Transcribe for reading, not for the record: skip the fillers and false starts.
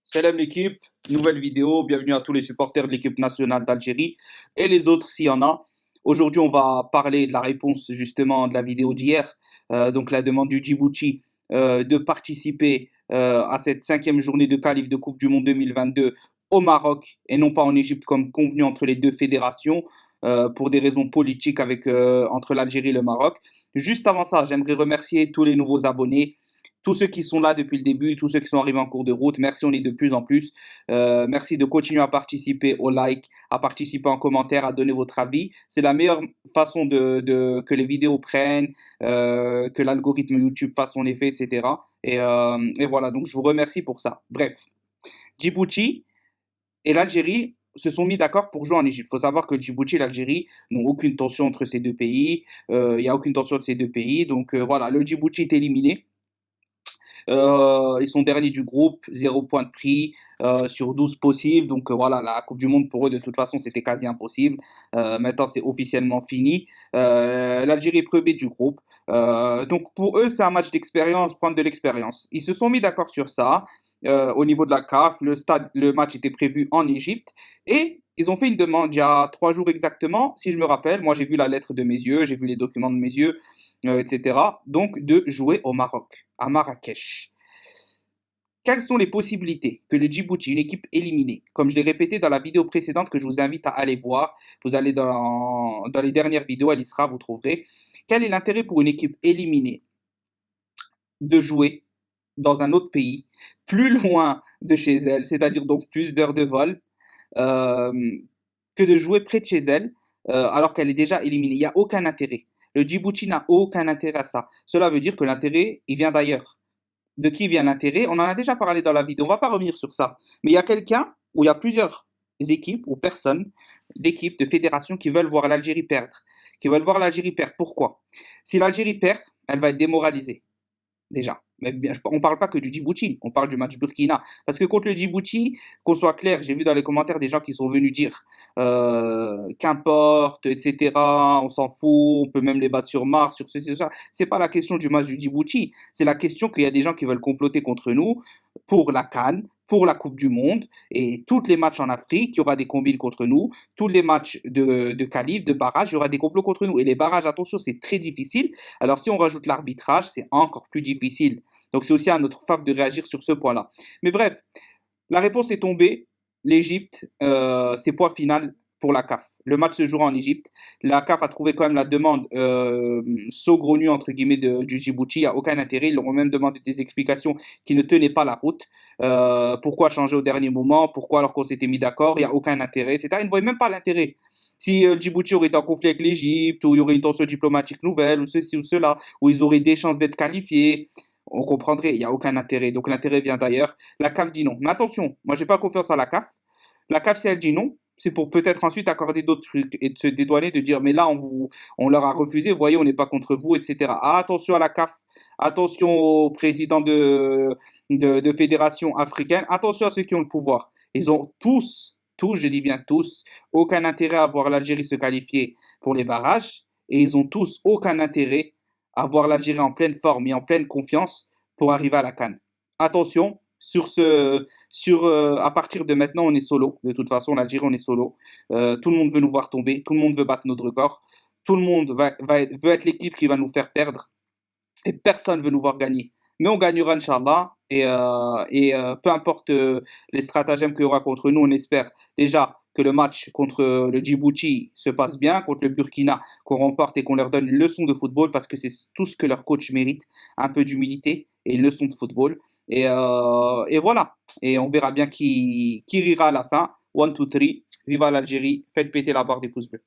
Salam l'équipe, nouvelle vidéo, bienvenue à tous les supporters de l'équipe nationale d'Algérie et les autres s'il y en a. Aujourd'hui, on va parler de la réponse justement de la vidéo d'hier, donc la demande du Djibouti de participer à cette cinquième journée de qualif de Coupe du Monde 2022 au Maroc et non pas en Égypte comme convenu entre les deux fédérations pour des raisons politiques entre l'Algérie et le Maroc. Juste avant ça, j'aimerais remercier tous les nouveaux abonnés, tous ceux qui sont là depuis le début, tous ceux qui sont arrivés en cours de route. Merci, on est de plus en plus. Merci de continuer à participer au like, à participer en commentaire, à donner votre avis. C'est la meilleure façon que les vidéos prennent, que l'algorithme YouTube fasse son effet, etc. Et voilà, donc je vous remercie pour ça. Bref, Djibouti et l'Algérie se sont mis d'accord pour jouer en Égypte. Il faut savoir que Djibouti et l'Algérie n'ont aucune tension entre ces deux pays. Il n'y a aucune tension entre ces deux pays. Donc voilà, le Djibouti est éliminé. Ils sont derniers du groupe, 0 point de prix sur 12 possibles. Donc voilà, la Coupe du Monde pour eux, de toute façon, c'était quasi impossible. Maintenant, c'est officiellement fini. L'Algérie est premier du groupe. Donc pour eux, c'est un match d'expérience, prendre de l'expérience. Ils se sont mis d'accord sur ça. Au niveau de la CAF, le match était prévu en Égypte et ils ont fait une demande il y a 3 jours exactement, si je me rappelle. Moi, j'ai vu la lettre de mes yeux, j'ai vu les documents de mes yeux, etc. Donc, de jouer au Maroc, à Marrakech. Quelles sont les possibilités que le Djibouti, une équipe éliminée, comme je l'ai répété dans la vidéo précédente que je vous invite à aller voir, vous allez dans les dernières vidéos, elle y sera, vous trouverez. Quel est l'intérêt pour une équipe éliminée de jouer dans un autre pays, plus loin de chez elle, c'est-à-dire donc plus d'heures de vol, euh, que de jouer près de chez elle, alors qu'elle est déjà éliminée. Il n'y a aucun intérêt. Le Djibouti n'a aucun intérêt à ça. Cela veut dire que l'intérêt, il vient d'ailleurs. De qui vient l'intérêt? On en a déjà parlé dans la vidéo, on ne va pas revenir sur ça. Mais il y a quelqu'un, ou il y a plusieurs équipes, ou personnes, d'équipes, de fédérations qui veulent voir l'Algérie perdre. Qui veulent voir l'Algérie perdre. Pourquoi? Si l'Algérie perd, elle va être démoralisée déjà. Mais on ne parle pas que du Djibouti, on parle du match Burkina. Parce que contre le Djibouti, qu'on soit clair, j'ai vu dans les commentaires des gens qui sont venus dire qu'importe, etc., on s'en fout, on peut même les battre sur Mars, sur ceci, sur ça. C'est pas la question du match du Djibouti, c'est la question qu'il y a des gens qui veulent comploter contre nous pour la CAN, pour la Coupe du Monde, et tous les matchs en Afrique, il y aura des combines contre nous, tous les matchs de qualif, de barrage, il y aura des complots contre nous. Et les barrages, attention, c'est très difficile. Alors si on rajoute l'arbitrage, c'est encore plus difficile. Donc c'est aussi à notre fave de réagir sur ce point-là. Mais bref, la réponse est tombée. L'Égypte, c'est point final pour la CAF. Le match se jouera en Égypte. La CAF a trouvé quand même la demande saugrenue entre guillemets du Djibouti. Il n'y a aucun intérêt. Ils leur ont même demandé des explications qui ne tenaient pas la route. Pourquoi changer au dernier moment? Pourquoi alors qu'on s'était mis d'accord? Il n'y a aucun intérêt, etc. Ils ne voyaient même pas l'intérêt. Si Djibouti aurait été en conflit avec l'Égypte, ou il y aurait une tension diplomatique nouvelle, ou ceci ou cela, où ils auraient des chances d'être qualifiés, on comprendrait, il n'y a aucun intérêt. Donc l'intérêt vient d'ailleurs. La CAF dit non. Mais attention, moi j'ai pas confiance à la CAF. La CAF, si elle dit non, c'est pour peut-être ensuite accorder d'autres trucs et de se dédouaner, de dire mais là on leur a refusé, vous voyez, on n'est pas contre vous, etc. Ah, attention à la CAF, attention aux présidents de fédérations africaines, attention à ceux qui ont le pouvoir. Ils ont tous, je dis bien tous, aucun intérêt à voir l'Algérie se qualifier pour les barrages et ils ont tous aucun intérêt à voir l'Algérie en pleine forme et en pleine confiance pour arriver à la CAN. Attention, à partir de maintenant, on est solo. De toute façon, l'Algérie, on est solo. Tout le monde veut nous voir tomber, tout le monde veut battre notre record, tout le monde veut être l'équipe qui va nous faire perdre et personne ne veut nous voir gagner. Mais on gagnera, Inch'Allah. Peu importe les stratagèmes qu'il y aura contre nous, on espère déjà que le match contre le Djibouti se passe bien, contre le Burkina, qu'on remporte et qu'on leur donne une leçon de football parce que c'est tout ce que leur coach mérite, un peu d'humilité et une leçon de football. Et voilà. Et on verra bien qui rira à la fin. One, two, three. Viva l'Algérie. Faites péter la barre des pouces bleus.